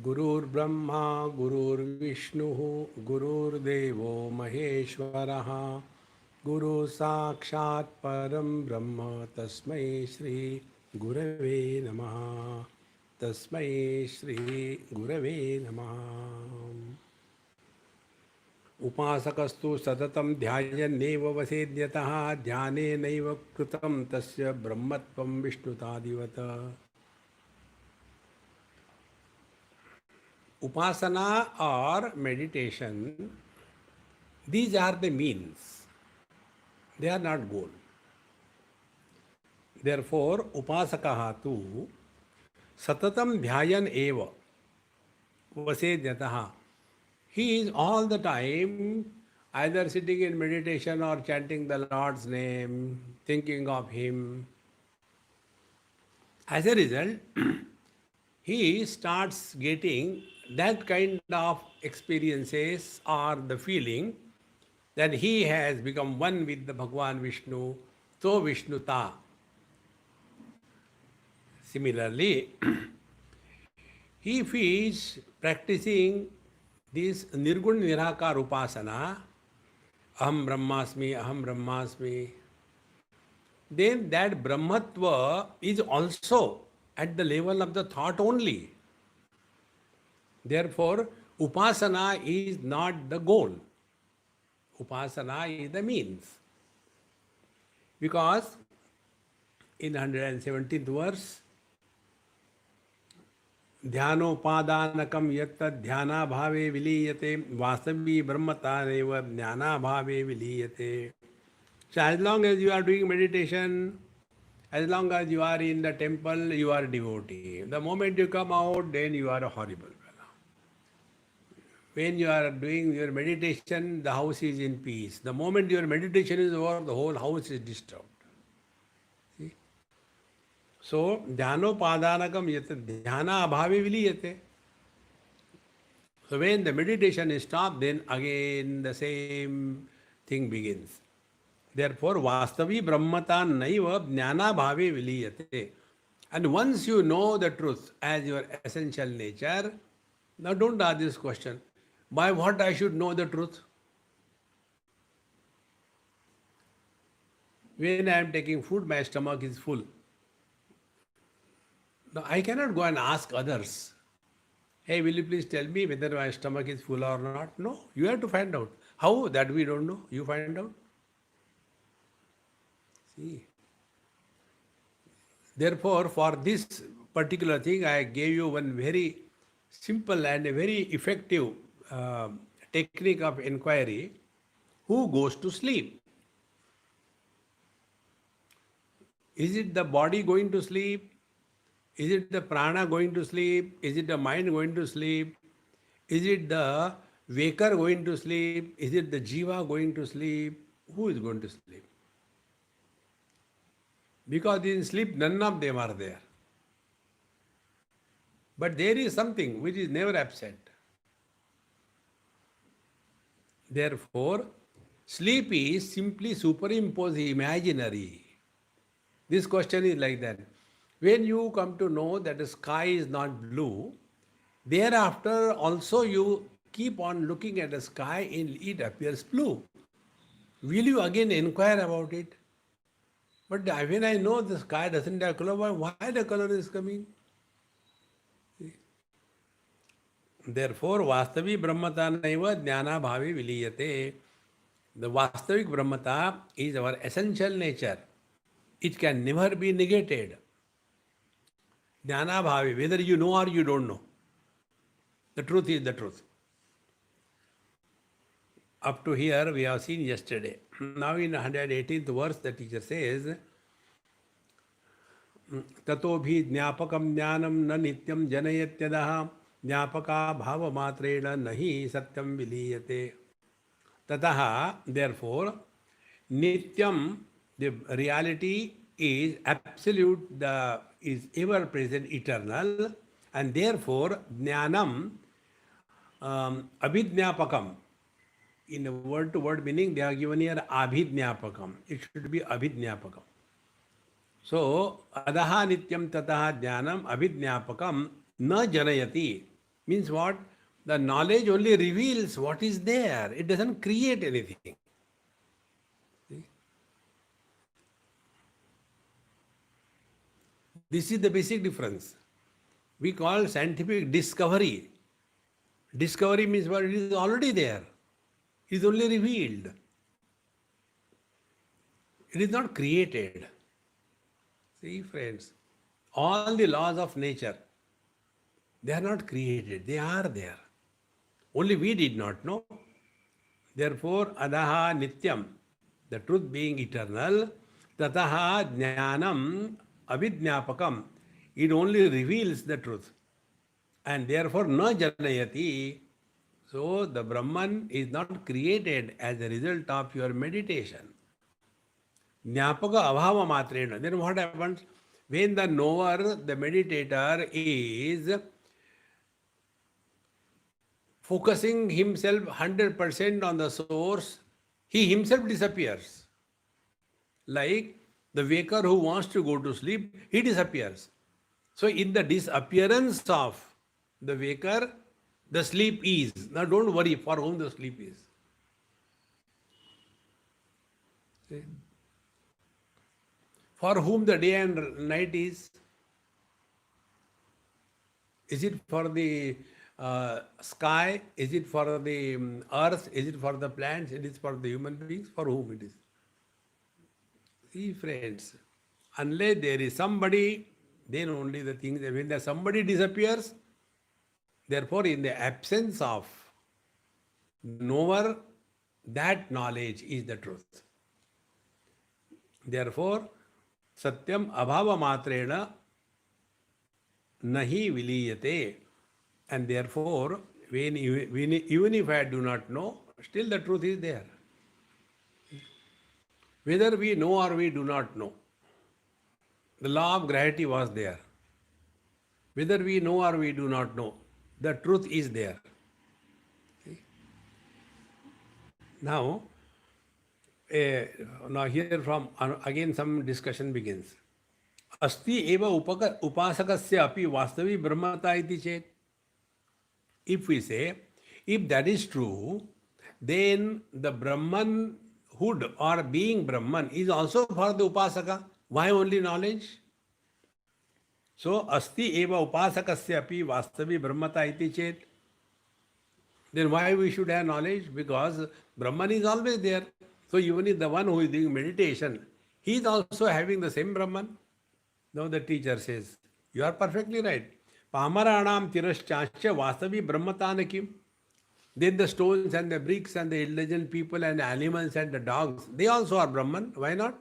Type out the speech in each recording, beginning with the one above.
गुरुर्ब्रह्मा गुरुर्विष्णुः गुरुर्देवो महेश्वरः गुरु साक्षात् परं ब्रह्म तस्मै श्री गुरवे नमः तस्मै श्री गुरवे नमः। उपासकस्तु सततं ध्यायन्नेव वसेद्यतः ध्यानेनैव कृतं तस्य ब्रह्मत्वं विष्णुतादिवत्। Upasana or meditation, these are the means. They are not goal. Therefore, upasakaha tu satatam dhyayan eva vasedyataha. He is all the time either sitting in meditation or chanting the Lord's name, thinking of Him. As a result, he starts getting that kind of experiences or the feeling that he has become one with the Bhagwan Vishnu, so Vishnuta. Similarly, if he is practicing this Nirgun Nirakar Upasana, Aham Brahmasmi, then that Brahmatva is also at the level of the thought only. Therefore, Upasana is not the goal. Upasana is the means. Because in 117th verse, ध्यानोपादानकम यत् ध्याना भावे विलीयते वास्तवी ब्रह्मता नैव ज्ञाना भावे विलीयते. So as long as you are doing meditation, as long as you are in the temple, you are devotee. The moment you come out, then you are a horrible fellow. When you are doing your meditation, the house is in peace. The moment your meditation is over, the whole house is disturbed. See? So, dhyanopadanakam yat dhyana abhavi viliyate. So when the meditation is stopped, then again the same thing begins. Therefore, vastavi brahmata naiva jnana bhave viliyate. And once you know the truth as your essential nature, now don't ask this question, by what I should know the truth? When I am taking food, my stomach is full. Now I cannot go and ask others, hey, will you please tell me whether my stomach is full or not? No, you have to find out. How? That we don't know. You find out. See. Therefore, for this particular thing, I gave you one very simple and a very effective technique of inquiry. Who goes to sleep? Is it the body going to sleep? Is it the prana going to sleep? Is it the mind going to sleep? Is it the waker going to sleep? Is it the jiva going to sleep? Who is going to sleep? Because in sleep, none of them are there. But there is something which is never absent. Therefore, sleep is simply superimposed imaginary. This question is like that. When you come to know that the sky is not blue, thereafter also you keep on looking at the sky and it appears blue. Will you again inquire about it? But when I know the sky doesn't have color, why the color is coming? See? Therefore, Vastavi Brahmata Naiva Jnana Bhavi Viliyate. The Vastavik Brahmata is our essential nature. It can never be negated. Jnana Bhavi, whether you know or you don't know. The truth is the truth. Up to here we have seen yesterday. Now in 118th verse the teacher says, Tato bhi jnapakam jnanam na nityam janayatyadaha jnapaka bhava matrena nahi satyam viliyate. Tataha, therefore, nityam, the reality is absolute, is ever present, eternal, and therefore jnanam abhijnapakam. In a word-to-word meaning, they are given here abhijnapakam. It should be abhijnapakam. So, adaha nityam tataha jnanam abhijnapakam Na janayati means what? The knowledge only reveals what is there. It doesn't create anything. See? This is the basic difference. We call scientific discovery. Discovery means what? It is already there. It is only revealed. It is not created. See, friends, all the laws of nature, they are not created. They are there. Only we did not know. Therefore, adaha nityam, the truth being eternal, tataha jnanam avidnyapakam, it only reveals the truth. And therefore, na janayati, so the Brahman is not created as a result of your meditation. Jnapaka abhava matrena. Then what happens? When the knower, the meditator is focusing himself 100% on the source, he himself disappears. Like the waker who wants to go to sleep, he disappears. So in the disappearance of the waker, the sleep is. Now don't worry for whom the sleep is. See? For whom the day and night is? Is it for the sky? Is it for the earth? Is it for the plants? It is for the human beings? For whom it is? See, friends, unless there is somebody, then only the things, when the somebody disappears, therefore in the absence of knower, that knowledge is the truth. Therefore, satyam abhava matrena nahi viliyate. And therefore, even if I do not know, still the truth is there. Whether we know or we do not know, the law of gravity was there. Whether we know or we do not know, the truth is there. See? Now here from again some discussion begins. Asti eva upasakasya api vastavi brahmata iti chet. If we say, if that is true, then the Brahmanhood or being Brahman is also for the Upasaka. Why only knowledge? So, asti eva upasakasya api vastavi brahmata iti chet. Then why we should have knowledge? Because Brahman is always there. So, even if the one who is doing meditation, he is also having the same Brahman. Now the teacher says, you are perfectly right. Pamaranam tiraschanscha vastavi brahmatanakim. Then the stones and the bricks and the intelligent people and the animals and the dogs, they also are Brahman. Why not?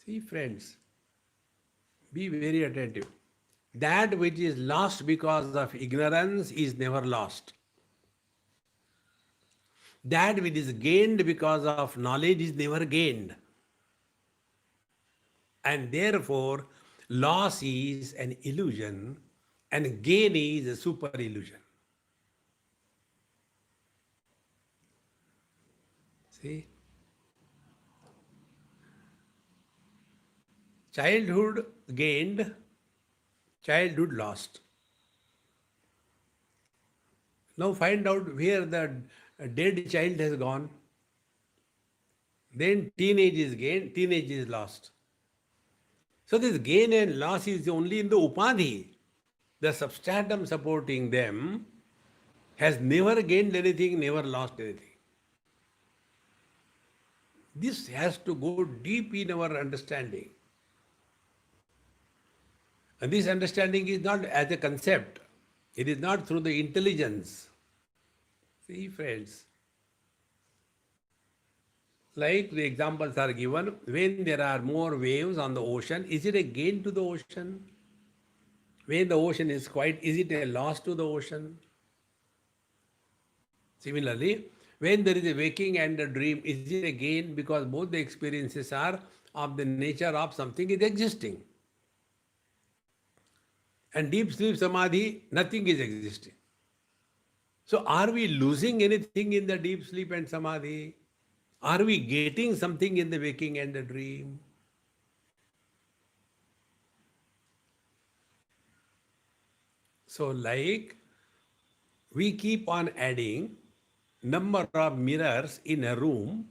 See, friends, be very attentive. That which is lost because of ignorance is never lost. That which is gained because of knowledge is never gained. And therefore, loss is an illusion and gain is a super illusion. See? Childhood gained, childhood lost. Now find out where the dead child has gone. Then teenage is gained, teenage is lost. So this gain and loss is only in the upadhi. The substratum supporting them has never gained anything, never lost anything. This has to go deep in our understanding. And this understanding is not as a concept. It is not through the intelligence. See, friends, like the examples are given, when there are more waves on the ocean, is it a gain to the ocean? When the ocean is quiet, is it a loss to the ocean? Similarly, when there is a waking and a dream, is it a gain? Because both the experiences are of the nature of something is existing. And deep sleep samadhi, nothing is existing. So are we losing anything in the deep sleep and samadhi? Are we getting something in the waking and the dream? So like we keep on adding number of mirrors in a room,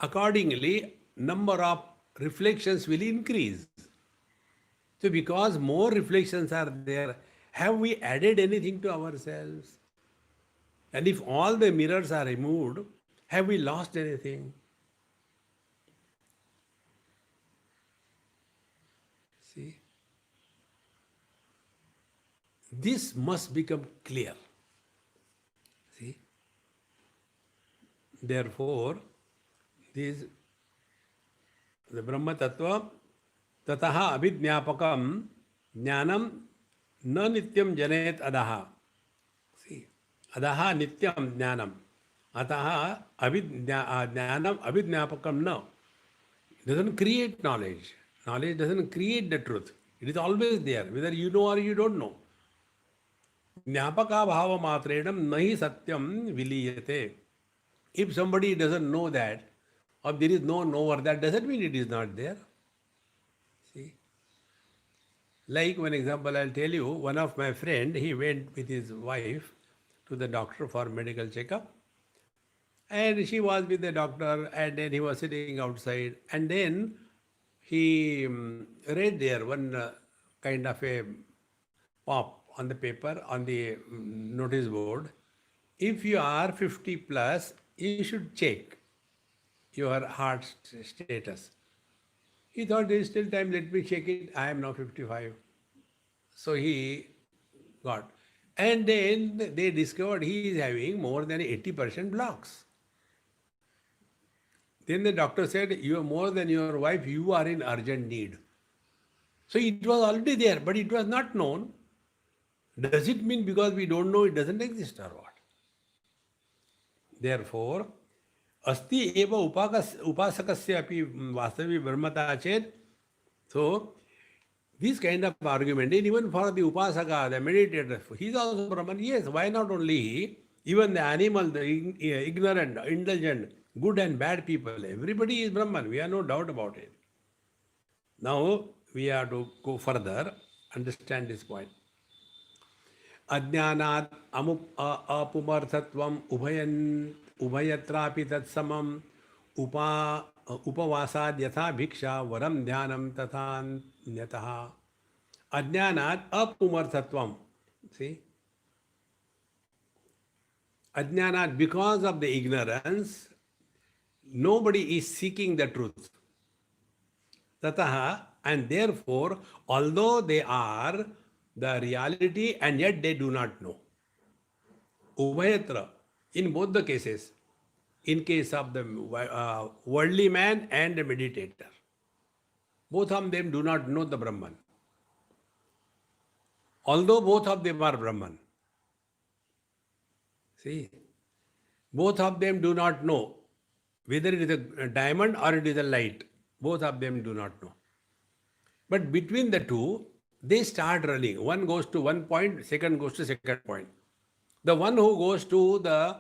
accordingly number of reflections will increase. So because more reflections are there, have we added anything to ourselves? And if all the mirrors are removed, have we lost anything? See, this must become clear. See, therefore, this the Brahma Tattva tataha abhijnapakam jnanam na nityam janet adaha. See, adaha nityam jnanam. Ataha jnanam abhijnapakam na. Doesn't create knowledge. Knowledge doesn't create the truth. It is always there, whether you know or you don't know. Jnapaka bhava matredam nahi satyam viliyate. If somebody doesn't know that, or there is no knower, that doesn't mean it is not there. See? Like one example I'll tell you, one of my friend, he went with his wife to the doctor for medical checkup. And she was with the doctor, and then he was sitting outside. And then he read there one kind of a pop on the paper, on the notice board. If you are 50 plus, you should check your heart status. He thought there is still time, let me check it. I am now 55. So he got. And then they discovered he is having more than 80% blocks. Then the doctor said, you are more than your wife, you are in urgent need. So it was already there, but it was not known. Does it mean because we don't know it doesn't exist or what? Therefore, asti eva upasakasya api vastavi brahmata ched. So, this kind of argument, and even for the upasaka, the meditator, he is also Brahman. Yes, why not only he? Even the animal, the ignorant, indulgent, good and bad people, everybody is Brahman. We have no doubt about it. Now, we have to go further, understand this point. Ajnanat apumarthatvam ubhayatrapi tatsamam upavasad yatha bhiksha varam dhyanam tathan nyataha. Ajnanat apumarthatvam. See? Ajnanat, because of the ignorance, nobody is seeking the truth. Tataha, and therefore, although they are the reality and yet they do not know. Ubhayatra, in both the cases, in case of the worldly man and the meditator, both of them do not know the Brahman. Although both of them are Brahman. See, both of them do not know whether it is a diamond or it is a light. Both of them do not know. But between the two, they start running. One goes to one point, second goes to second point. The one who goes to the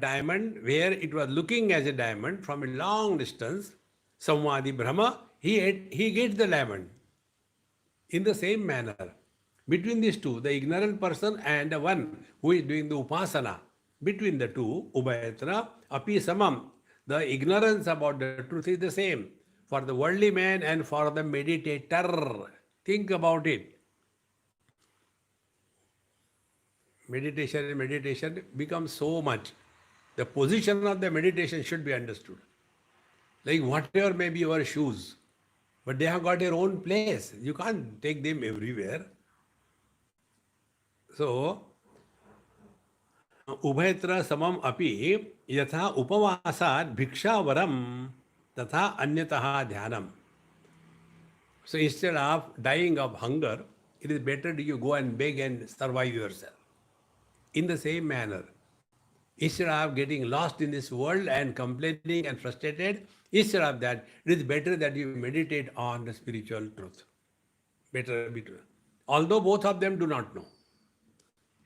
diamond where it was looking as a diamond from a long distance, Samvadi Brahma, he gets the diamond. In the same manner, between these two, the ignorant person and the one who is doing the upasana, between the two, Ubhayatra, api samam, the ignorance about the truth is the same for the worldly man and for the meditator. Think about it. Meditation becomes so much. The position of the meditation should be understood. Like whatever may be your shoes, but they have got their own place. You can't take them everywhere. So, ubhayatra samam api yatha upavasad bhiksha varam tatha anyataha dhyanam. So instead of dying of hunger, it is better that you go and beg and survive yourself. In the same manner, instead of getting lost in this world and complaining and frustrated, instead of that, it is better that you meditate on the spiritual truth. Better. Although both of them do not know.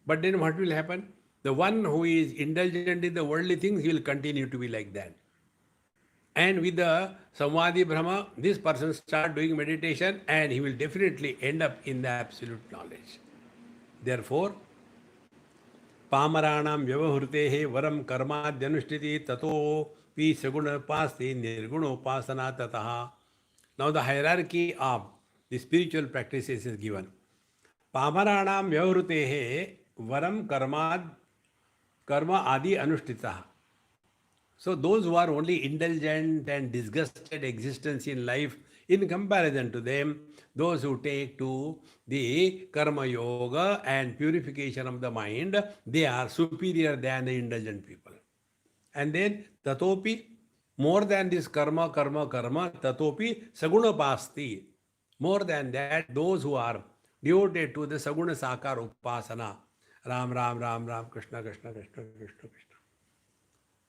But then what will happen? The one who is indulgent in the worldly things, he will continue to be like that. And with the Samvadi Brahma, this person start doing meditation and he will definitely end up in the absolute knowledge. Therefore, Pamaranam Vyavahrutehe Varam Karmadhyanushthiti Tato Pi Saguna Pasti Nirguna Upasana Tataha. Now the hierarchy of the spiritual practices is given. Pamaranam Vyavahrutehe Varam Karma Adi Anushtita. So those who are only indulgent and disgusted existence in life, in comparison to them, those who take to the karma yoga and purification of the mind, they are superior than the indulgent people. And then tatopi, more than this karma, tatopi saguna pasti. More than that, those who are devoted to the saguna sakar upasana, Ram, Krishna.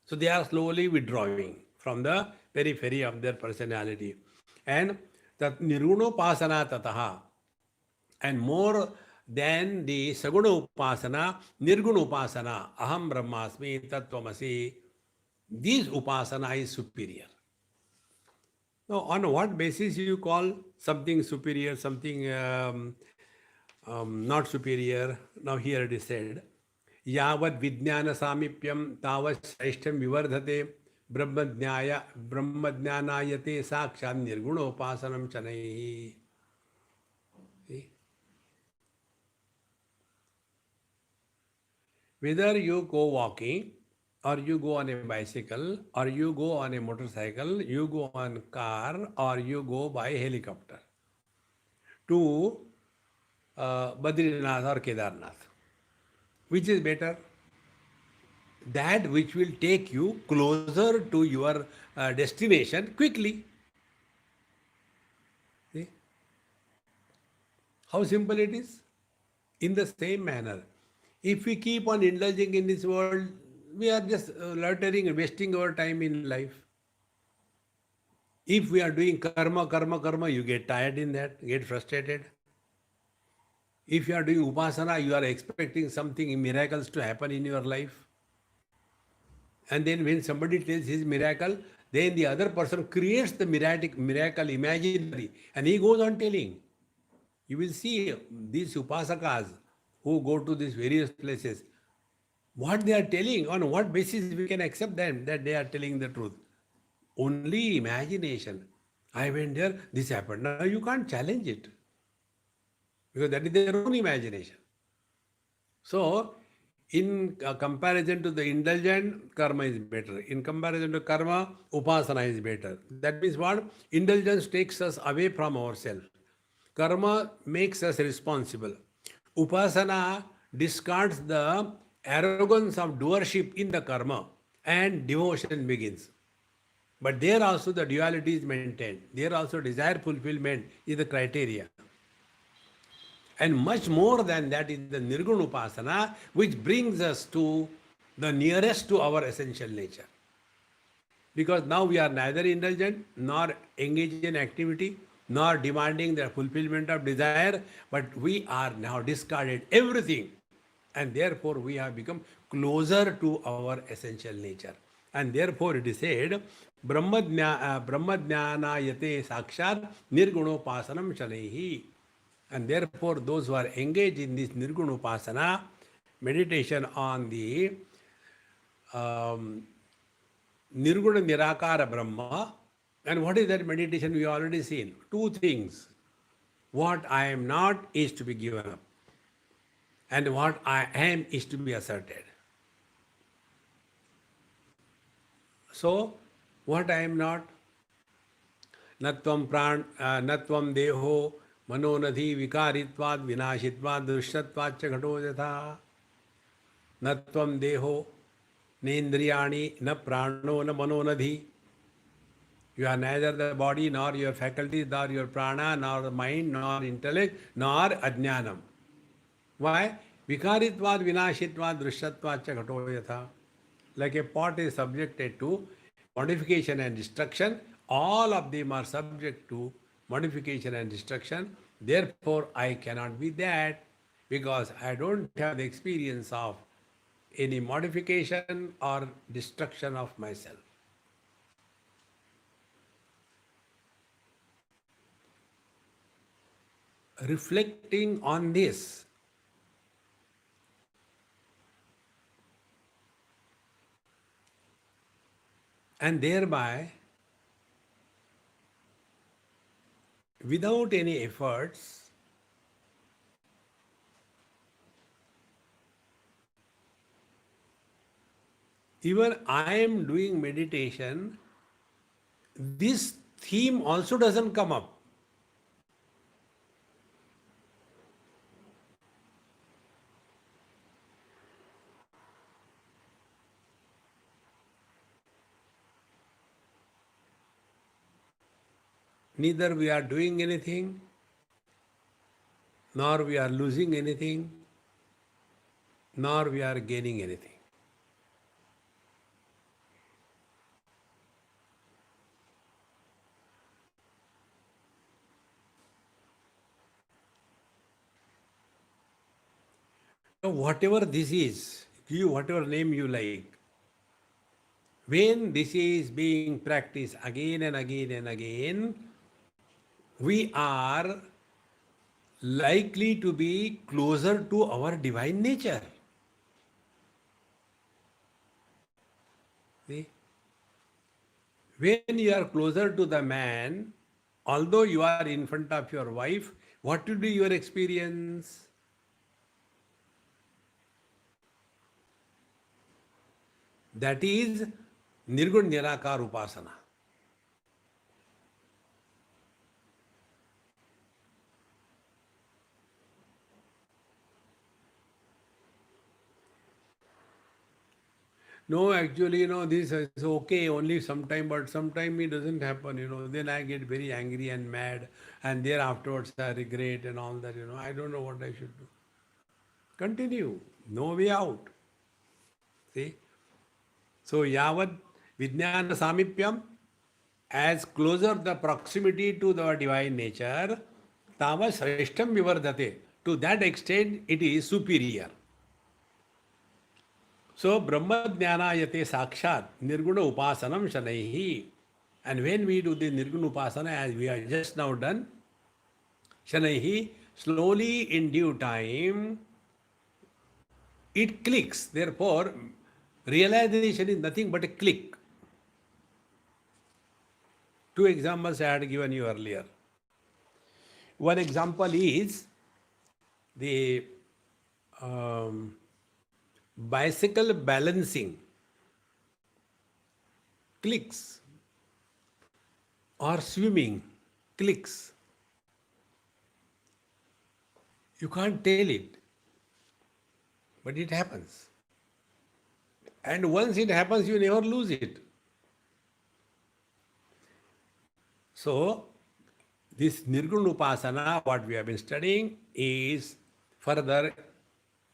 So they are slowly withdrawing from the periphery of their personality. And that nirgunopasana tataha, and more than the saguna upasana, nirguna upasana, aham brahmasmi, tattvamasi, this upasana is superior. Now, on what basis you call something superior, something not superior? Now, here it is said, यावद् विज्ञान सामीप्यम तावत् श्रेष्ठम विवर्धते ब्रह्मज्ञानायते साक्षात् निर्गुणोपासनम शनैः. Whether you go walking, or you go on a bicycle, or you go on a motorcycle, you go on car, or you go by helicopter to Badrinath or Kedarnath, which is better? That which will take you closer to your destination quickly. See? How simple it is? In the same manner, if we keep on indulging in this world, we are just loitering and wasting our time in life. If we are doing karma, you get tired in that, get frustrated. If you are doing upasana, you are expecting something, miracles to happen in your life. And then when somebody tells his miracle, then the other person creates the miracle imaginary, and he goes on telling. You will see these upasakas who go to these various places, what they are telling, on what basis we can accept them that they are telling the truth? Only imagination. I went there, this happened. Now you can't challenge it, because that is their own imagination. So, in comparison to the indulgent, karma is better. In comparison to karma, upasana is better. That means what? Indulgence takes us away from ourselves. Karma makes us responsible. Upasana discards the arrogance of doership in the karma, and devotion begins. But there also the duality is maintained. There also desire fulfillment is the criteria. And much more than that is the Nirguna Upasana, which brings us to the nearest to our essential nature. Because now we are neither indulgent, nor engaged in activity, nor demanding the fulfillment of desire, but we are now discarded everything. And therefore we have become closer to our essential nature. And therefore it is said, Brahmadhyanayate sakshat nirgunopasanam shanaihi. And therefore, those who are engaged in this Nirguna Upasana, meditation on the Nirguna Nirakara Brahma, and what is that meditation we already seen? Two things. What I am not is to be given up, and what I am is to be asserted. So, what I am not? Natvam deho मनोनधि विकारित्वाद विनाशित्वाद दृश्यत्वाच्च घटो यथा न त्वं देहो नेन्द्रियाणि न प्राणो न मनोनधि. You are neither the body nor your faculties nor your prana nor the mind nor intellect nor ajnanam. Why? Vikaritvad vinashitvad drishyatvad ghato yatha. Like a pot is subjected to modification and destruction, all of them are subject to modification and destruction. Therefore, I cannot be that, because I don't have the experience of any modification or destruction of myself. Reflecting on this, And thereby, without any efforts, even I am doing meditation, this theme also doesn't come up. Neither we are doing anything, nor we are losing anything, nor we are gaining anything. So whatever this is, give whatever name you like. When this is being practiced again and again and again, we are likely to be closer to our divine nature. See? When you are closer to the man, although you are in front of your wife, what will be your experience? That is Nirgun Nirakar Upasana. No, actually, this is okay only sometime, but sometime it doesn't happen. Then I get very angry and mad, and there afterwards I regret and all that. I don't know what I should do. Continue. No way out. See? So, Yavad Vijnana Samipyam, as closer the proximity to the divine nature, Tava Sreshtam Vivardate. To that extent, it is superior. So, Brahma Jnana Yate Sakshat, Nirguna Upasanam Shanaihi. And when we do the Nirguna Upasana, as we are just now done, Shanaihi, slowly in due time, it clicks. Therefore, realization is nothing but a click. Two examples I had given you earlier. One example is the bicycle balancing clicks, or swimming clicks. You can't tell it, but it happens. And once it happens, you never lose it. So, this Nirguna Upasana, what we have been studying, is further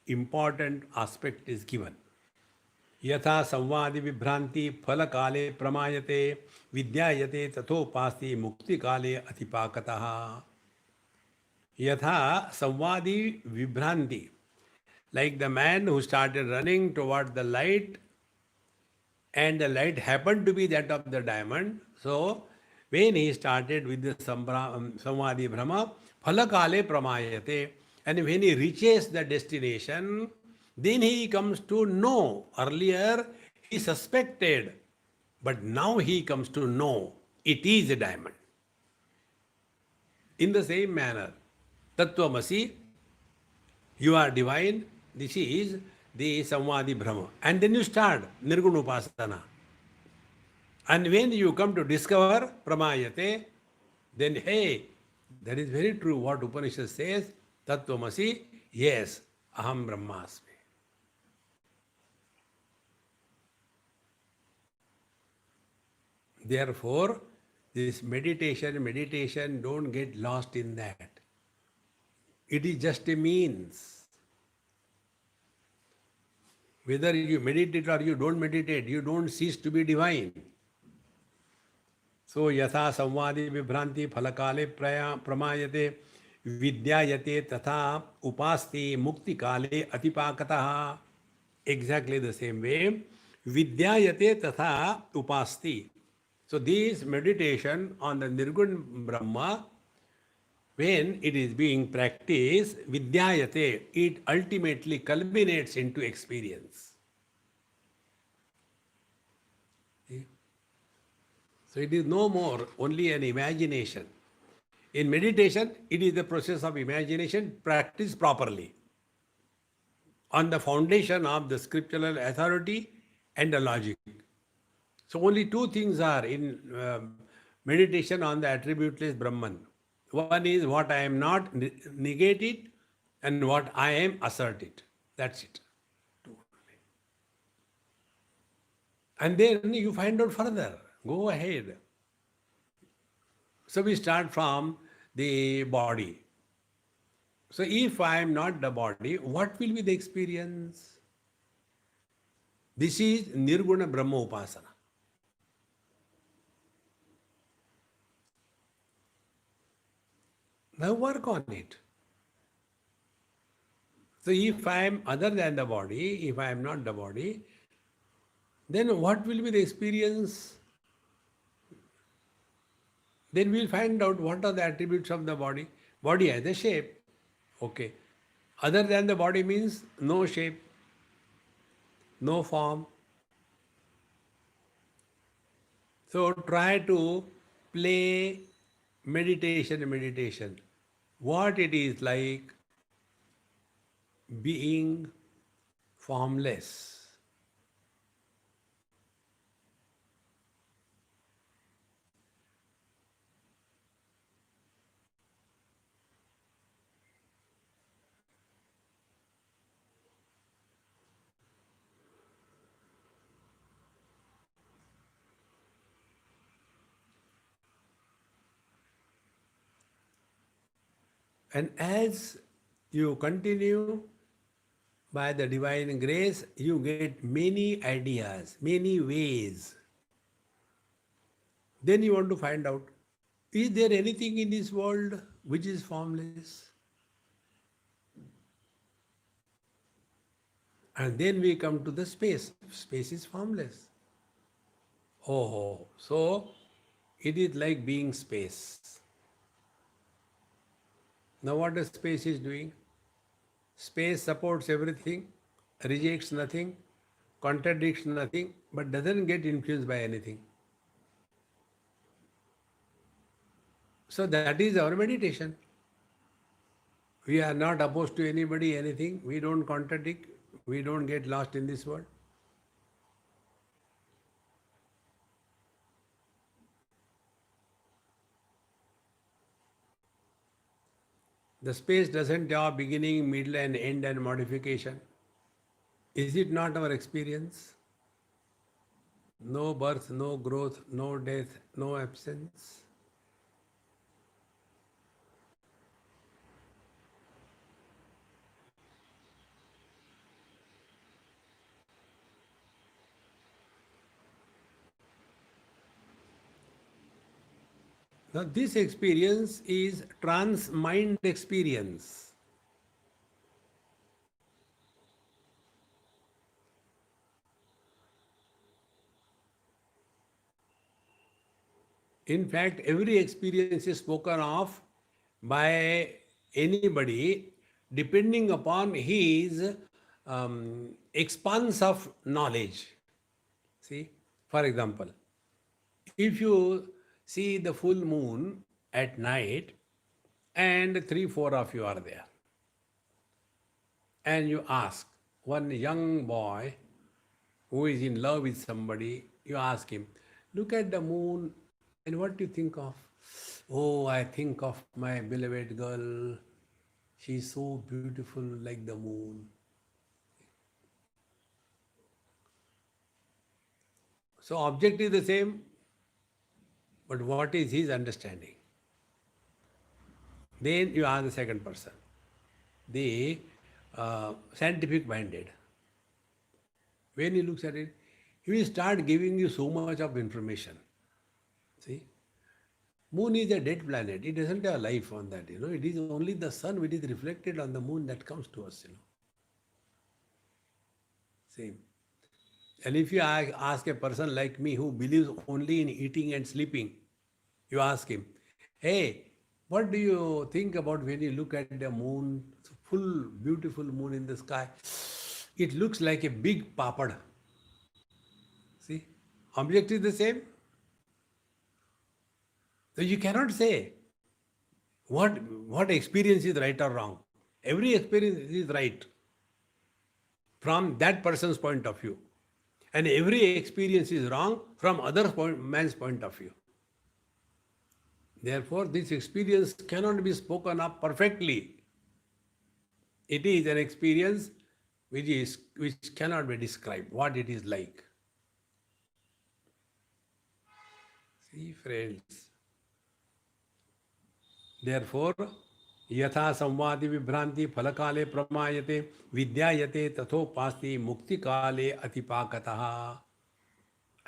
important aspect is given. यथा संवादि विभ्रांति फल काले प्रमायते विद्यायते तथोपास्ति मुक्ति काले अतिपाकतः. यथा संवादि विभ्रांति, like the man who started running toward the light, and the light happened to be that of the diamond. So when he started with the samvadi brahma, phalakale pramayate, and when he reaches the destination, then he comes to know. Earlier he suspected, but now he comes to know it is a diamond. In the same manner, Tattvamasi, you are divine, this is the samvadi brahma. And then you start Nirguna Upasana. And when you come to discover Pramayate, then hey, that is very true what Upanishad says, Tattvamasi, yes, Aham Brahmasmi. Therefore, this meditation, don't get lost in that. It is just a means. Whether you meditate or you don't meditate, you don't cease to be divine. So, yatha samvadi vibhranti phalakale pramayate vidyayate tatha upasti mukti kale atipakataha. Exactly the same way, vidyayate tatha upasti. So, this meditation on the Nirgun Brahma, when it is being practiced, vidyayate, it ultimately culminates into experience. See? So it is no more only an imagination. In meditation, it is the process of imagination practiced properly on the foundation of the scriptural authority and the logic. So only two things are in meditation on the attributeless Brahman. One is what I am not, negate it, and what I am, assert it. That's it. And then you find out further. Go ahead. So we start from the body. So if I am not the body, what will be the experience? This is Nirguna Brahma Upasana. Now work on it. So if I am other than the body, if I am not the body, then what will be the experience? Then we'll find out what are the attributes of the body. Body has a shape. Okay. Other than the body means no shape, no form. So try to play meditation. What it is like being formless. And as you continue by the divine grace, you get many ideas, many ways. Then you want to find out, is there anything in this world which is formless? And then we come to the space. Space is formless. Oh, so it is like being space. Now what the space is doing? Space supports everything, rejects nothing, contradicts nothing, but doesn't get influenced by anything. So that is our meditation. We are not opposed to anybody, anything. We don't contradict. We don't get lost in this world. The space doesn't have beginning, middle, and end and modification. Is it not our experience? No birth, no growth, no death, no absence. Now this experience is trans-mind experience. In fact, every experience is spoken of by anybody depending upon his expanse of knowledge. See, for example, if you see the full moon at night and 3, 4 of you are there, and you ask one young boy who is in love with somebody, you ask him, look at the moon and what do you think of? Oh, I think of my beloved girl. She's so beautiful like the moon. So object is the same, but what is his understanding? Then you ask the second person, the scientific minded. When he looks at it, he will start giving you so much of information. See? Moon is a dead planet. It doesn't have life on that, It is only the sun which is reflected on the moon that comes to us, Same. And if you ask a person like me who believes only in eating and sleeping, you ask him, hey, what do you think about when you look at the moon, full beautiful moon in the sky? It looks like a big papad. See, object is the same. So you cannot say what experience is right or wrong. Every experience is right from that person's point of view. And every experience is wrong from other man's point of view. Therefore, this experience cannot be spoken of perfectly. It is an experience which cannot be described, what it is like. See, friends. Therefore, यथा संवादि विभ्रांति फल काले प्रमायते विद्यायते तथोपास्ति मुक्ति काले अतिपाकतः.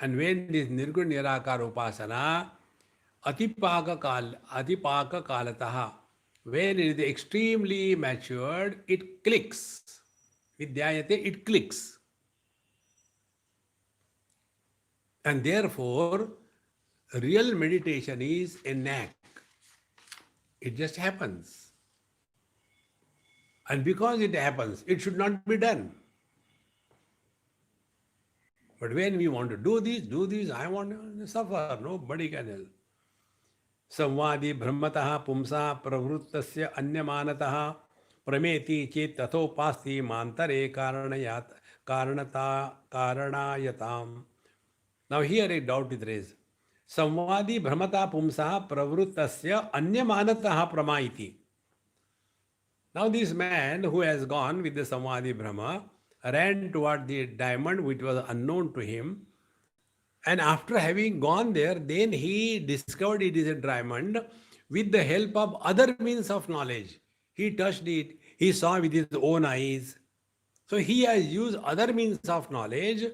And when this nirgun nirakar upasana atipaka kalataha, when it is extremely matured, it clicks. Vidyayate, it clicks. And therefore, real meditation is a knack. It just happens. And because it happens, it should not be done. But when we want to do this, I want to suffer. Nobody can help. Samvadi brahmataha pumsa pravrittasya anyamanataha prameti chet tathopasti mantare karanayatam. Now here a doubt is raised. Samvadi brahmata pumsa pravrittasya anyamanataha pramaiti. Now this man who has gone with the Samvadi Brahma ran toward the diamond which was unknown to him, and after having gone there, then he discovered it is a diamond with the help of other means of knowledge. He touched it, he saw with his own eyes. So he has used other means of knowledge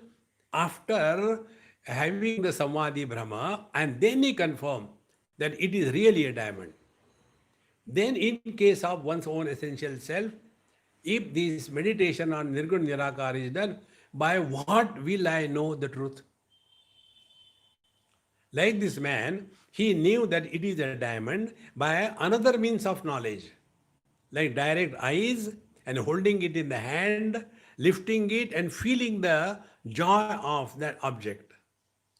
after having the Samvadi Brahma, and then he confirmed that it is really a diamond. Then in case of one's own essential self, if this meditation on Nirgun Nirakar is done, by what will I know the truth? Like this man, he knew that it is a diamond by another means of knowledge, like direct eyes and holding it in the hand, lifting it and feeling the joy of that object.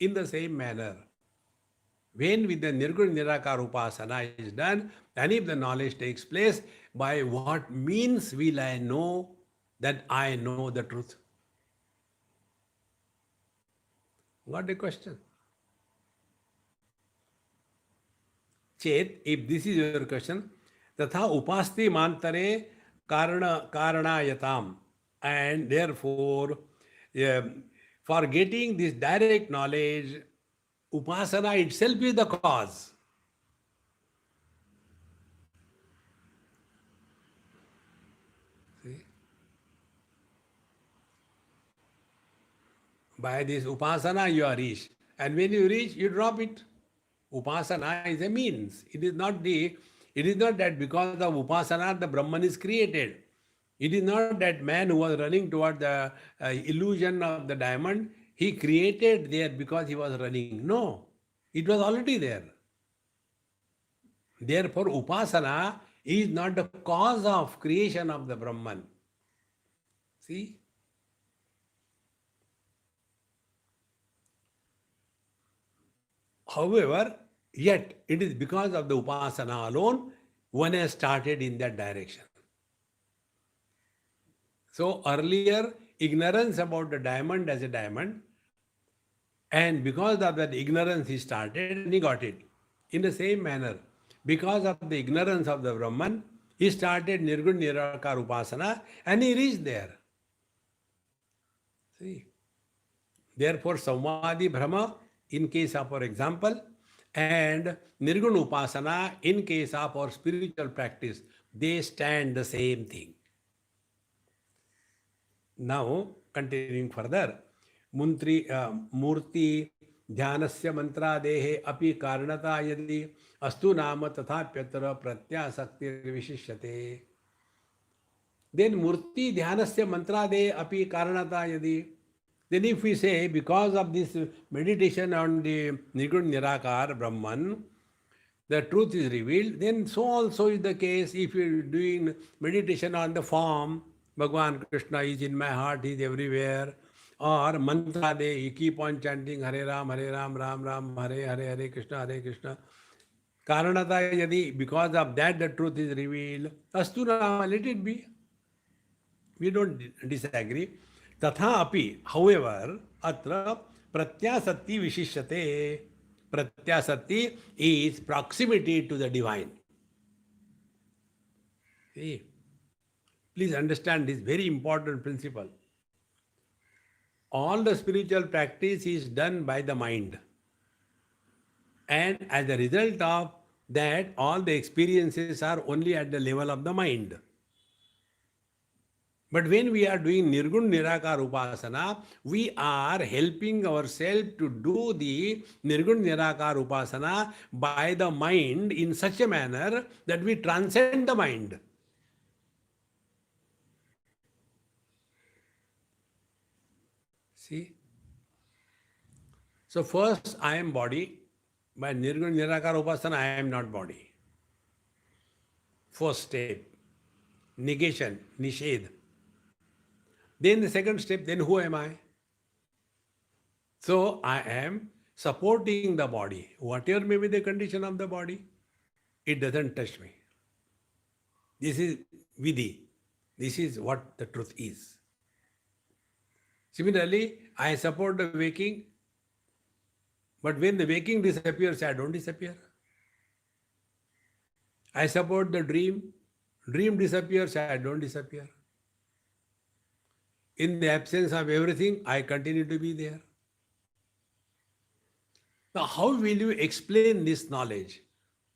In the same manner, when with the Nirgun Nirakar Upasana is done, and if the knowledge takes place, by what means will I know that I know the truth? What a question. Chet, if this is your question, tatha upasti mantare karanayatam, and therefore, for getting this direct knowledge, upasana itself is the cause. See? By this upasana you are reached. And when you reach, you drop it. Upasana is a means. It is not that because of upasana the Brahman is created. It is not that man who was running toward the illusion of the diamond, he created there because he was running. No, it was already there. Therefore, upasana is not the cause of creation of the Brahman. See? However, yet it is because of the upasana alone one has started in that direction. So earlier, ignorance about the diamond as a diamond, and because of that ignorance he started and he got it. In the same manner, because of the ignorance of the Brahman, he started Nirgun Nirakar Upasana and he reached there. See? Therefore, Samvadi Brahma, in case of our example, and Nirgun Upasana, in case of our spiritual practice, they stand the same thing. Now, continuing further, मूर्ति ध्यानस्य मंत्रादेहे अपि कारणता यदि अस्तु नाम तथाप्यत्र प्रत्यासक्तिर्विशिष्यते. Then मूर्ति ध्यानस्य मंत्रादेहे अपि कारणता यदि, then if we say because of this meditation on the Nirgun Nirakar Brahman, the truth is revealed, then so also is the case if you are doing meditation on the form, Bhagavan Krishna is in my heart, he is everywhere, or mantra de, you keep on chanting Hare Ram, Ram Ram, Hare Hare, Hare Krishna, Karanata yadi, because of that the truth is revealed. Astu nama, let it be. We don't disagree. Tatha api, however, atra pratyasatti vishishyate. Pratyasatti is proximity to the divine. See, please understand this very important principle. All the spiritual practice is done by the mind. And as a result of that, all the experiences are only at the level of the mind. But when we are doing Nirgun Nirakar Upasana, we are helping ourselves to do the Nirgun Nirakar Upasana by the mind in such a manner that we transcend the mind. See? So first I am body. By Nirgun Nirakar Upasana, I am not body. First step. Negation, nishedh. Then the second step, then who am I? So I am supporting the body. Whatever may be the condition of the body, it doesn't touch me. This is vidhi. This is what the truth is. Similarly, I support the waking, but when the waking disappears, I don't disappear. I support the dream, dream disappears, I don't disappear. In the absence of everything, I continue to be there. Now, how will you explain this knowledge?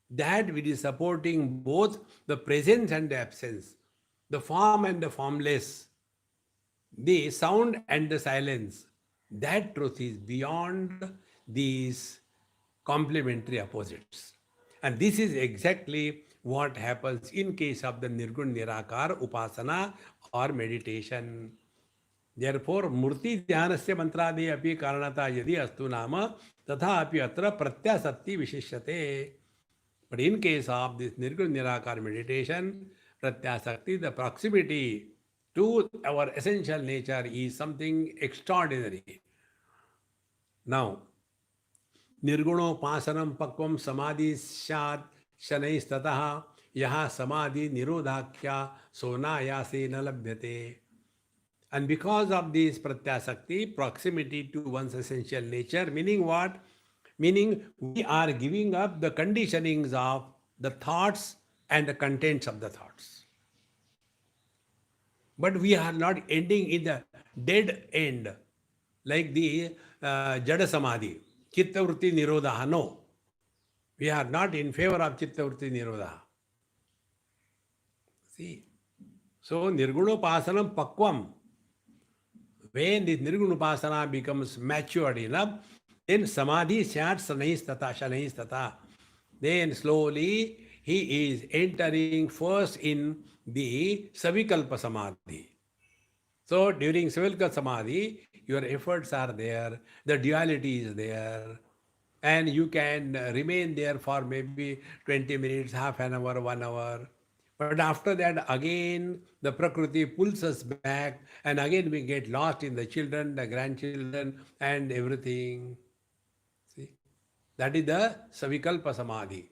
That which is supporting both the presence and the absence, the form and the formless, the sound and the silence. That truth is beyond these complementary opposites. And this is exactly what happens in case of the Nirgun Nirakar Upasana or meditation. Therefore, Murti Dhyanasya Mantrade api Karanata yadi astu nama tatha api atra pratyasatti vishishyate. But in case of this Nirgun Nirakar meditation, pratyasakti, the proximity to our essential nature is something extraordinary. Now, Nirgunopasanam pakvam samadhi syat shanais tataha yaha samadhi nirodhakhya sonayase na labhyate. And because of this pratyasakti, proximity to one's essential nature, meaning what? Meaning we are giving up the conditionings of the thoughts and the contents of the thoughts. But we are not ending in the dead end, like the Jada Samadhi, Chitta Vritti Nirodha. No, we are not in favor of Chitta Vritti Nirodha. See, so Nirgunopasanam Pakvam. When this Nirgunupasana becomes matured enough, then Samadhi Syat Shanais Tata. Then slowly he is entering first in the Savikalpa Samadhi. So during Savikalpa Samadhi, your efforts are there, the duality is there, and you can remain there for maybe 20 minutes, half an hour, 1 hour. But after that, again, the Prakriti pulls us back, and again we get lost in the children, the grandchildren, and everything. See? That is the Savikalpa Samadhi.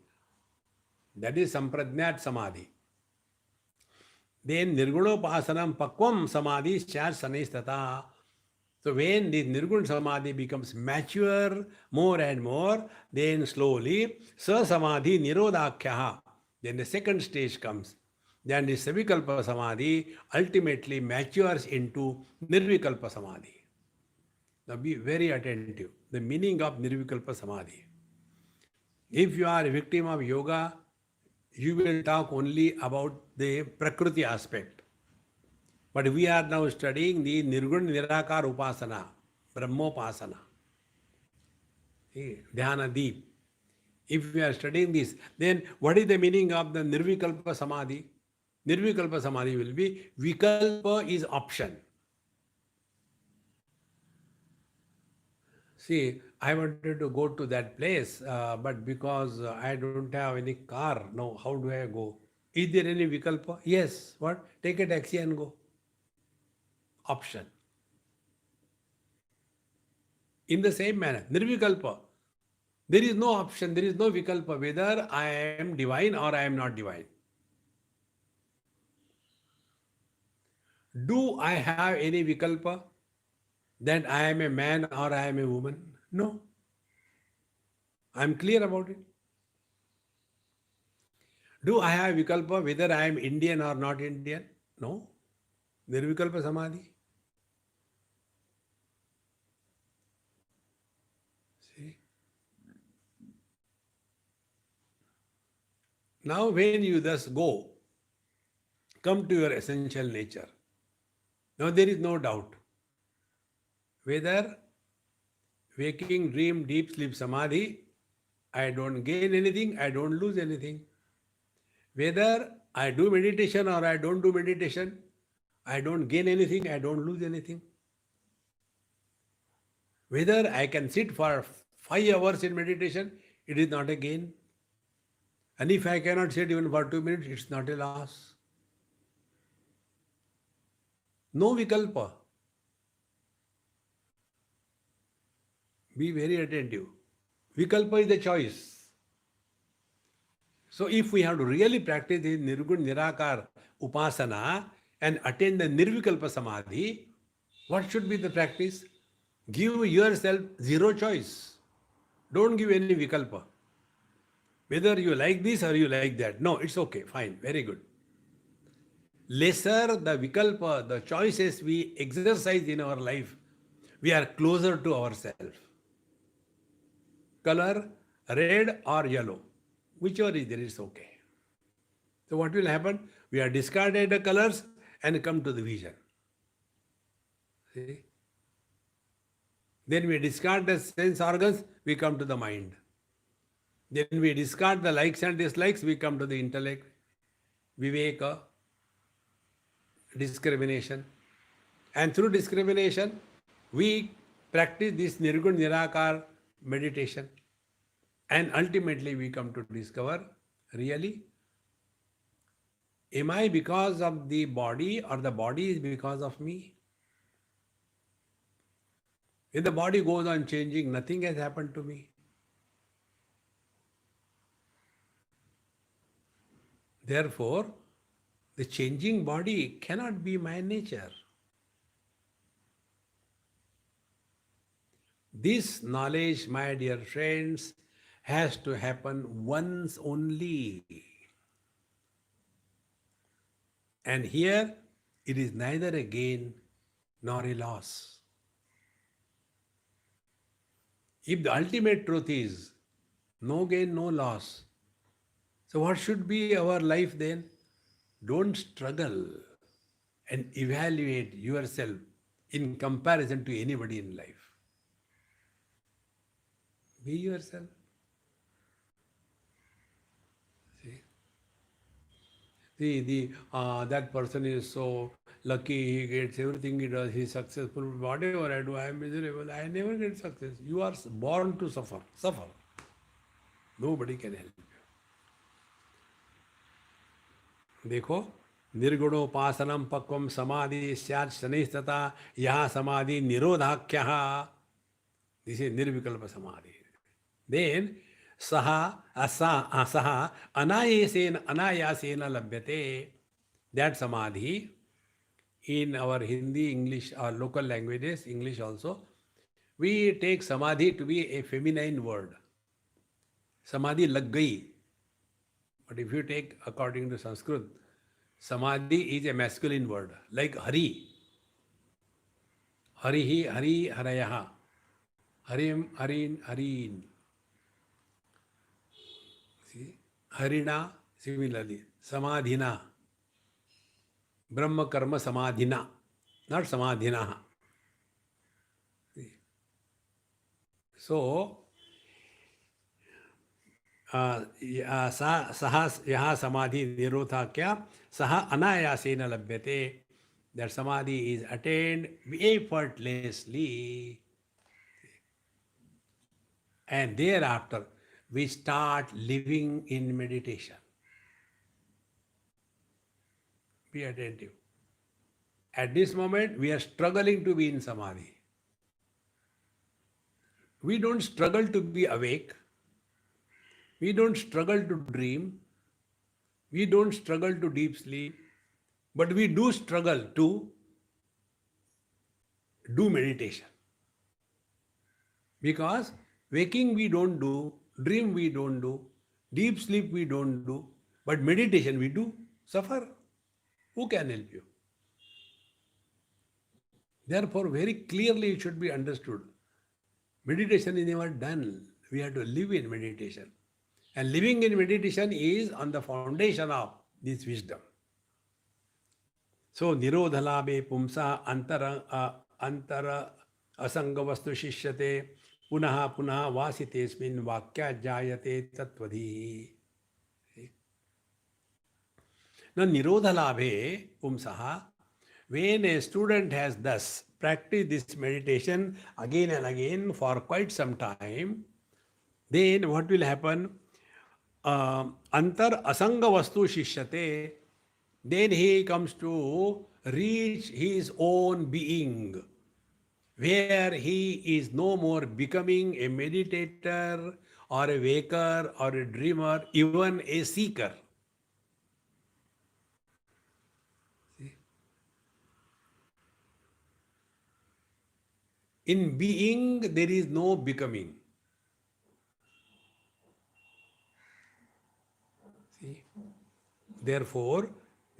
That is Sampradnyat Samadhi. Then Nirgunopasanam Pakvam Samadhi Char Sanais Tata. So when the Nirgun Samadhi becomes mature more and more, then slowly Sa Samadhi Nirodhakhyaha. Then the second stage comes. Then the Savikalpa Samadhi ultimately matures into Nirvikalpa Samadhi. Now be very attentive. The meaning of Nirvikalpa Samadhi. If you are a victim of yoga, you will talk only about the Prakriti aspect. But we are now studying the Nirgun Nirakar Upasana, Brahmopasana, Dhyana Deep. If we are studying this, then what is the meaning of the Nirvikalpa Samadhi? Nirvikalpa Samadhi will be Vikalpa is option. See, I wanted to go to that place, but because I don't have any car, now how do I go? Is there any Vikalpa? Yes. What? Take a taxi and go. Option. In the same manner, Nirvikalpa. There is no option, there is no vikalpa, whether I am divine or I am not divine. Do I have any vikalpa that I am a man or I am a woman? No. I am clear about it. Do I have vikalpa whether I am Indian or not Indian? No. Nirvikalpa samadhi. See? Now when you thus go, come to your essential nature. Now there is no doubt whether waking, dream, deep sleep, samadhi, I don't gain anything, I don't lose anything. Whether I do meditation or I don't do meditation, I don't gain anything, I don't lose anything. Whether I can sit for 5 hours in meditation, it is not a gain. And if I cannot sit even for 2 minutes, it's not a loss. No vikalpa. Be very attentive. Vikalpa is the choice. So if we have to really practice the Nirgun Nirakar Upasana and attain the Nirvikalpa Samadhi, what should be the practice? Give yourself zero choice. Don't give any vikalpa. Whether you like this or you like that. No, it's okay, fine, very good. Lesser the vikalpa, the choices we exercise in our life, we are closer to ourselves. Color, red or yellow, whichever is there, it's okay. So what will happen? We are discarded the colors and come to the vision. See? Then we discard the sense organs, we come to the mind. Then we discard the likes and dislikes, we come to the intellect, viveka, discrimination. And through discrimination, we practice this Nirgun Nirakar meditation. And ultimately we come to discover, really, am I because of the body or the body is because of me? If the body goes on changing, nothing has happened to me. Therefore, the changing body cannot be my nature. This knowledge, my dear friends, has to happen once only. And here, it is neither a gain nor a loss. If the ultimate truth is no gain, no loss, so what should be our life then? Don't struggle and evaluate yourself in comparison to anybody in life. Be yourself. See, that person is so lucky, he gets everything he does, he's successful. Whatever I do, I am miserable. I never get success. You are born to suffer. Suffer. Nobody can help you. देखो, निर्गुणोपासनम पक्वम समाधि स्यात् शनैस्तथा यहा समाधि निरोधाख्यः. This is nirvikalpa samadhi. Then saha anayasena labhyate. That samadhi in our Hindi, English or local languages, English also, we take samadhi to be a feminine word. Samadhi lag gayi. But if you take according to Sanskrit, samadhi is a masculine word, like hari. Harihi, hari, harayaha. Harim, harin, harin. See? Harina, similarly. Samadhina. Brahma karma samadhina. Not samadhina. See? So, saha yaha samadhi nirodha kya saha anayasena labhyate. That samadhi is attained effortlessly. And thereafter, we start living in meditation. Be attentive. At this moment, we are struggling to be in samadhi. We don't struggle to be awake. We don't struggle to dream. We don't struggle to deep sleep. But we do struggle to do meditation. Because waking we don't do, dream we don't do, deep sleep we don't do, but meditation we do suffer. Who can help you? Therefore, very clearly it should be understood. Meditation is never done. We have to live in meditation. And living in meditation is on the foundation of this wisdom. So, nirodhalabe pumsa antara asanga vastu shishyate punaha punaha vasitesmin vakya jayate tatvadhi. Now, nirodhalabhe pumsaha, when a student has thus practiced this meditation again and again for quite some time, then what will happen? Antar asanga vastu shishyate, then he comes to reach his own being, where he is no more becoming a meditator or a waker or a dreamer, even a seeker. In being, there is no becoming. See? Therefore,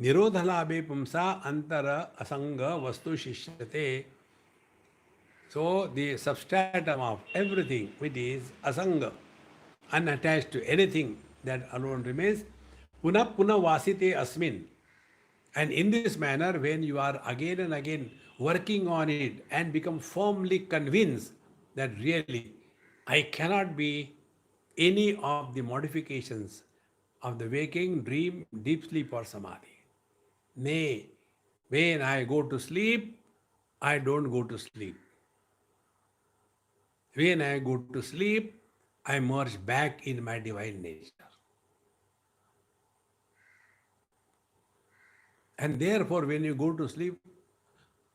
nirodhalabe pumsa antara asanga vastu shishyate. So, the substratum of everything, which is asanga, unattached to anything that alone remains, puna puna vasite asmin. And in this manner, when you are again and again working on it and become firmly convinced that really I cannot be any of the modifications of the waking, dream, deep sleep, or samadhi. Nay, when I go to sleep, I don't go to sleep. When I go to sleep, I merge back in my divine nature. And therefore, when you go to sleep,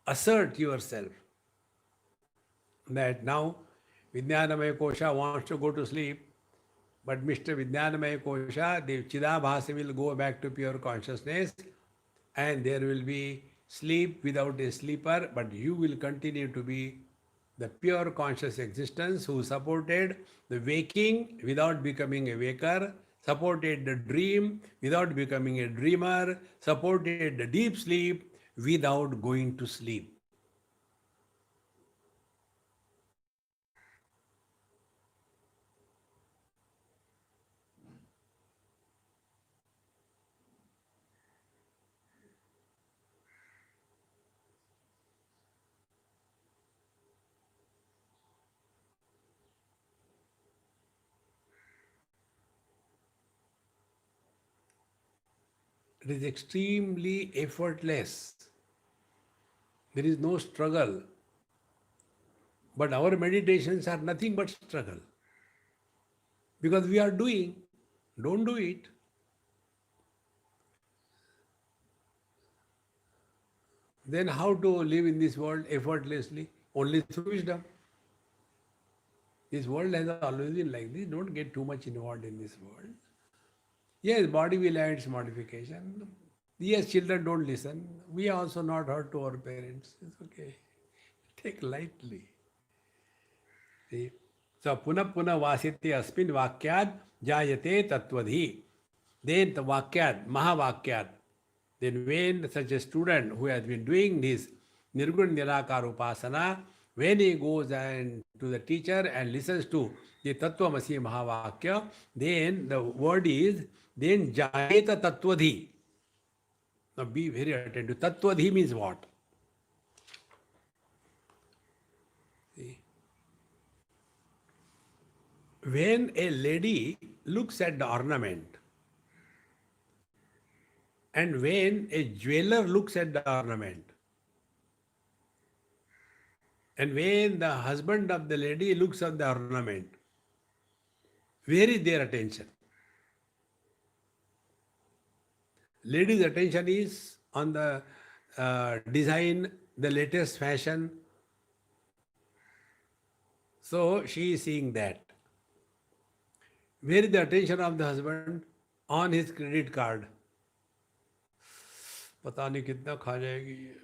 assert yourself that now Vijnanamaya Kosha wants to go to sleep, but Mr. Vijnanamaya Kosha, the Chidabhasa will go back to pure consciousness, and there will be sleep without a sleeper, but you will continue to be the pure conscious existence who supported the waking without becoming a waker, supported the dream without becoming a dreamer, supported the deep sleep without going to sleep. It is extremely effortless. There is no struggle. But our meditations are nothing but struggle. Because we are doing. Don't do it. Then how to live in this world effortlessly? Only through wisdom. This world has always been like this. Don't get too much involved in this world. Yes, body will have its modification. Yes, children don't listen. We are also not hurt to our parents. It's okay. Take lightly. See? So, puna puna vasiti asmin vakyad jayate tatvadhi. Then the vakyad, mahavakyad. Then when such a student who has been doing this Nirgun Nirakar Upasana, when he goes and to the teacher and listens to the Tattvamasi Mahavakya, then the word is, then Jayeta Tattvadhi. Now be very attentive. Tattvadhi means what? See? When a lady looks at the ornament, and when a jeweler looks at the ornament, and when the husband of the lady looks at the ornament, where is their attention? Lady's attention is on the design, the latest fashion. So she is seeing that. Where is the attention of the husband? On his credit card. पता नहीं कितना खा जाएगी ये.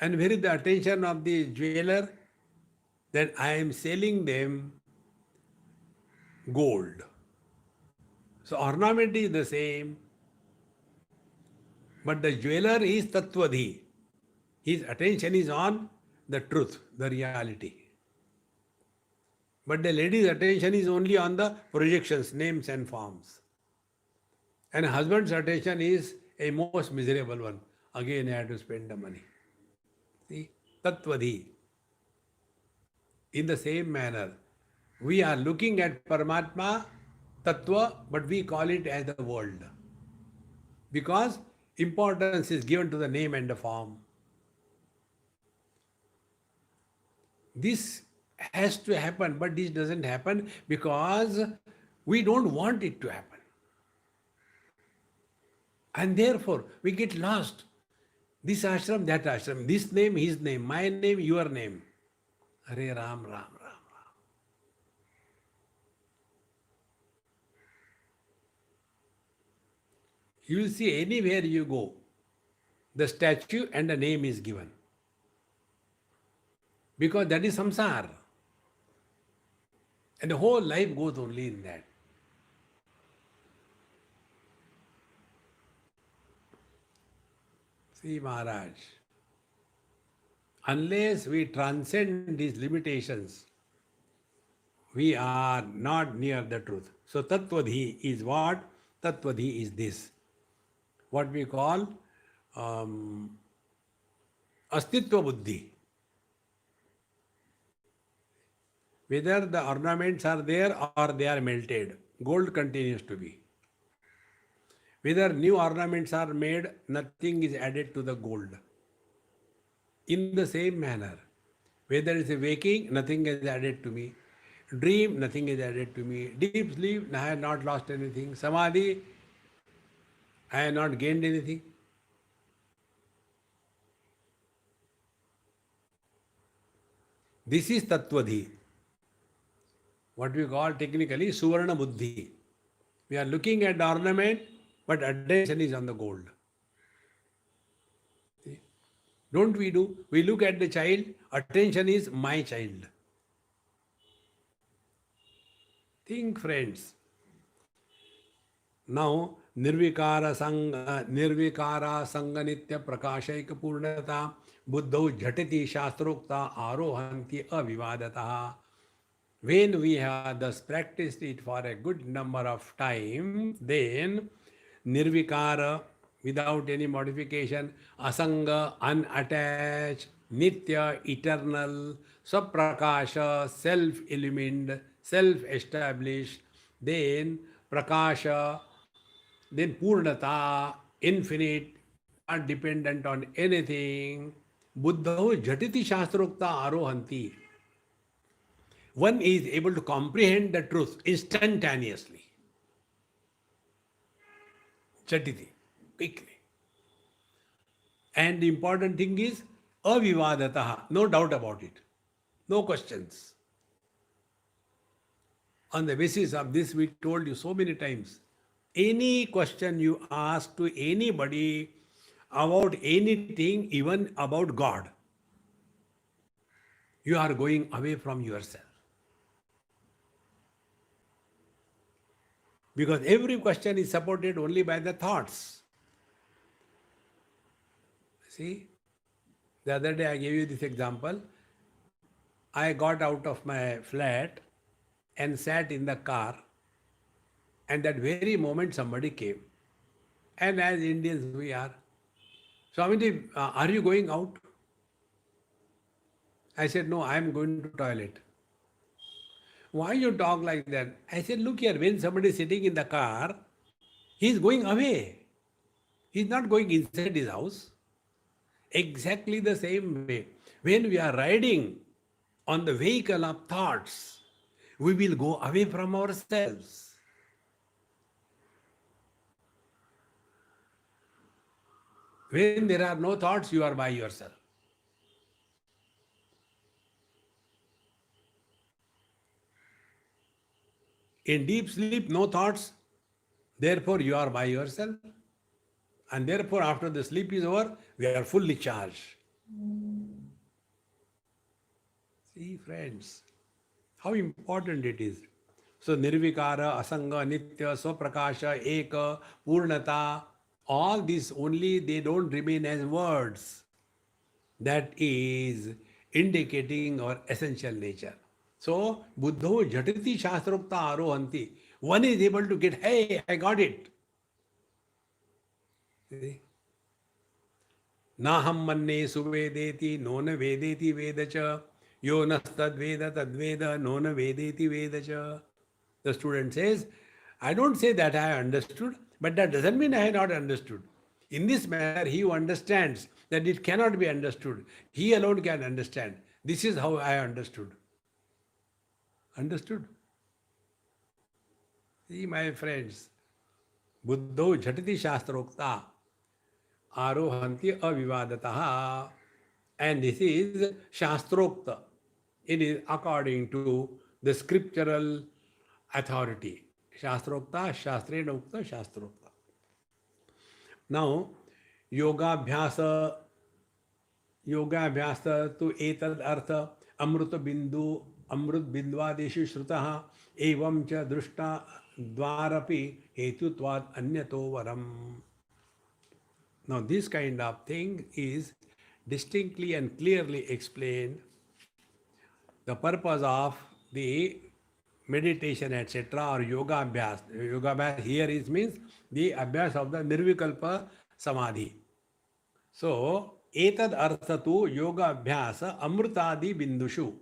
And where is the attention of the jeweler? That I am selling them gold. So ornament is the same, but the jeweler is tattvadhi. His attention is on the truth, the reality. But the lady's attention is only on the projections, names and forms. And husband's attention is a most miserable one. Again, I have to spend the money. See, tattvadhi. In the same manner, we are looking at Paramatma, Tattva, but we call it as the world. Because importance is given to the name and the form. This has to happen, but this doesn't happen because we don't want it to happen. And therefore, we get lost. This ashram, that ashram, this name, his name, my name, your name. Hare Ram, Ram, Ram, Ram. You will see anywhere you go, the statue and the name is given. Because that is samsara. And the whole life goes only in that. See, Maharaj, unless we transcend these limitations, we are not near the truth. So tattvadhi is what? Tattvadhi is this. What we call astitva buddhi. Whether the ornaments are there or they are melted, gold continues to be. Whether new ornaments are made, nothing is added to the gold. In the same manner, whether it's a waking, nothing is added to me. Dream, nothing is added to me. Deep sleep, I have not lost anything. Samadhi, I have not gained anything. This is tattvadhi. What we call technically suvarna buddhi. We are looking at the ornament, but attention is on the gold. See? Don't we do? We look at the child, attention is my child. Think, friends. Now, nirvikara sanga nitya prakashaika purnata buddhau jhatati shastrokta arohanti avivadata. When we have thus practiced it for a good number of time, then nirvikara, without any modification, asanga, unattached, nitya, eternal, saprakasha, self-illumined, self-established, then prakasha, then purnata, infinite, not dependent on anything, buddho jhatiti shastrokta arohanti. One is able to comprehend the truth instantaneously. Jhatiti, quickly. And the important thing is avivadataha, no doubt about it, no questions. On the basis of this, we told you so many times, any question you ask to anybody about anything, even about God, you are going away from yourself. Because every question is supported only by the thoughts. See, the other day I gave you this example. I got out of my flat and sat in the car, and that very moment somebody came. And as Indians we are, Swami, are you going out? I said, no, I am going to toilet. Why you talk like that? I said, look here, when somebody is sitting in the car, he is going away. He is not going inside his house. Exactly the same way. When we are riding on the vehicle of thoughts, we will go away from ourselves. When there are no thoughts, you are by yourself. In deep sleep, no thoughts. Therefore, you are by yourself. And therefore, after the sleep is over, we are fully charged. See, friends, how important it is. So, Nirvikara, Asanga, Nitya, Swaprakasha, Eka, Purnata, all these only they don't remain as words. That is indicating our essential nature. So, Buddho Jhatiti Shastrokta Arohanti. One is able to get, hey, I got it. See? Naham manne suvedeti nona vedeti vedacha yo nastadveda tadveda nona vedeti vedacha. The student says, I don't say that I understood, but that doesn't mean I have not understood. In this manner, he who understands that it cannot be understood, he alone can understand. This is how I understood. Understood? See, my friends, Buddho jhatati shastrokta arohanti avivadataha. And this is shastrokta. It is according to the scriptural authority. Shastrokta, shastrena ukta, shastrokta. Now, योगाभ्यास तो एतद अर्थ अमृत बिंदुवादेशु श्रुतः एवं च दृष्टा द्वारपि हेतुत्वाद अन्यतो वरम. Now this kind of thing is distinctly and clearly explained. The purpose of the meditation etc. or yoga abhyas here is means the abhyas of the nirvikalpa samadhi. So, etad arthatu yoga abhyasa amrutadi bindushu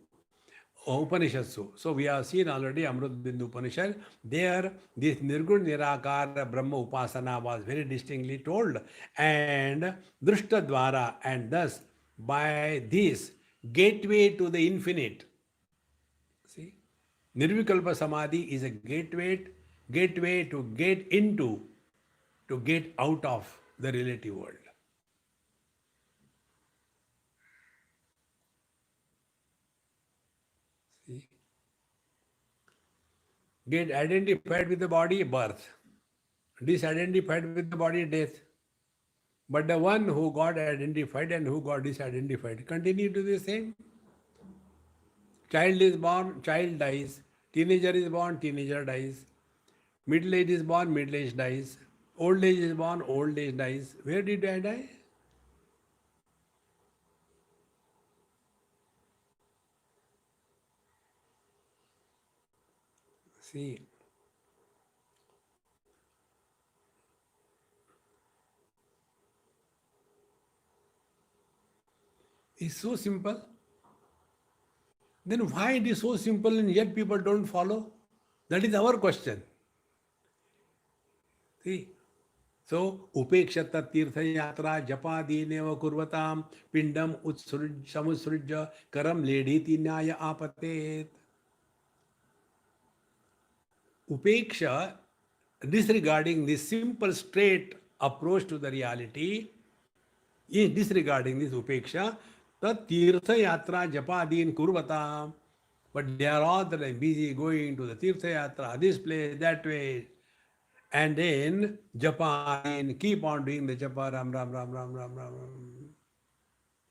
Upanishads. So, we have seen already Amrut Bindu Upanishad. There, this Nirgun Nirakara Brahma Upasana was very distinctly told. And Drishta Dwara, and thus by this gateway to the infinite. See, Nirvikalpa Samadhi is a gateway to get into, to get out of the relative world. See? Get identified with the body, birth. Disidentified with the body, death. But the one who got identified and who got disidentified continue to the same. Child is born, child dies. Teenager is born, teenager dies. Middle age is born, middle age dies. Old age is born, old age dies. Where did I die? See, it's so simple. Then why it is so simple and yet people don't follow? That is our question. See? So, upekshatta tirtha yatra japadineva kurvatam pindam samusrujya karam ledhiti nyaya apatet. Upeksha, disregarding this simple straight approach to the reality, is disregarding this upeksha, the tirtha yatra japadin kurvata. But they are all busy going to the tirtha yatra, this place, that way. And then japadin, keep on doing the japa, ram, ram, ram, ram, ram, ram.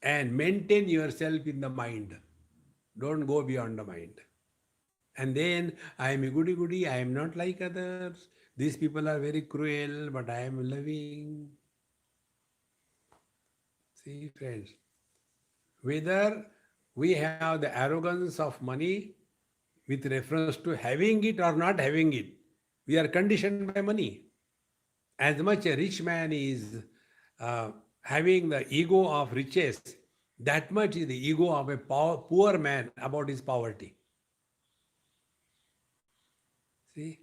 And maintain yourself in the mind. Don't go beyond the mind. And then I am a goody, I am not like others. These people are very cruel, but I am loving. See, friends, whether we have the arrogance of money with reference to having it or not having it, we are conditioned by money. As much a rich man is having the ego of riches, that much is the ego of a poor man about his poverty. See?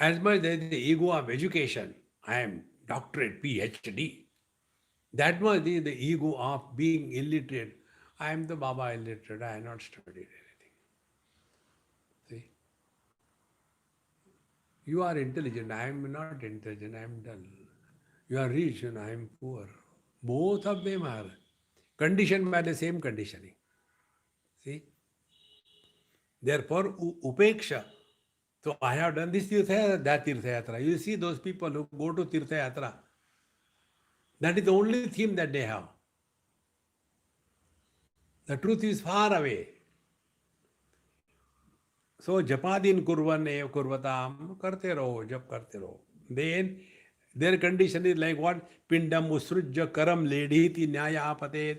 As much as the ego of education, I am doctorate, PhD. That much is the ego of being illiterate. I am the Baba illiterate, I have not studied anything. See? You are intelligent, I am not intelligent, I am dull. You are rich and I am poor. Both of them are conditioned by the same conditioning. See? Therefore, upeksha, So I have done this Tirtha Yatra, that Tirtha Yatra. You see those people who go to Tirtha Yatra, that is the only theme that they have. The truth is far away. So japadin kurvan ev kurvatam, karte raho, jap karte raho. Then their condition is like what? Pindam usrujya karam ledhiti nyaya apatet.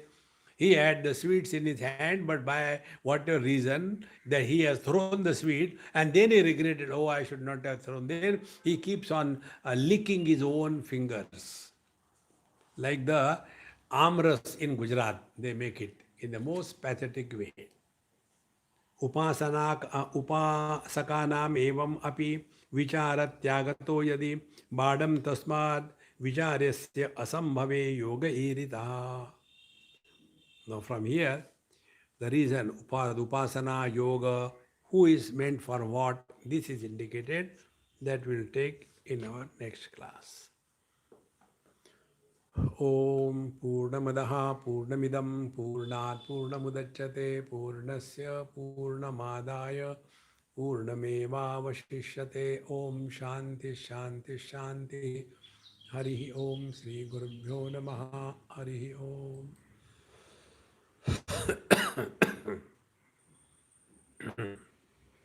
He had the sweets in his hand, but by whatever reason that he has thrown the sweet, and then he regretted, oh, I should not have thrown. Then he keeps on licking his own fingers. Like the amras in Gujarat, they make it in the most pathetic way. उपासकानाम एवं अपि विचार त्यागतो यदि बाढ़म तस्माद् विचार्यस्य असंभवे योग ईरिता. Now from here, the reason upasana, yoga, who is meant for what, this is indicated, that we'll take in our next class. ओम पूर्णमदः पूर्णमिदं पूर्णात् पूर्णमुदच्यते पूर्णस्य पूर्णमादाय पूर्णमेवावशिष्यते. ओम शांति शांति शांति. हरि ओम. श्री गुरुभ्यो नमः. हरि ओम.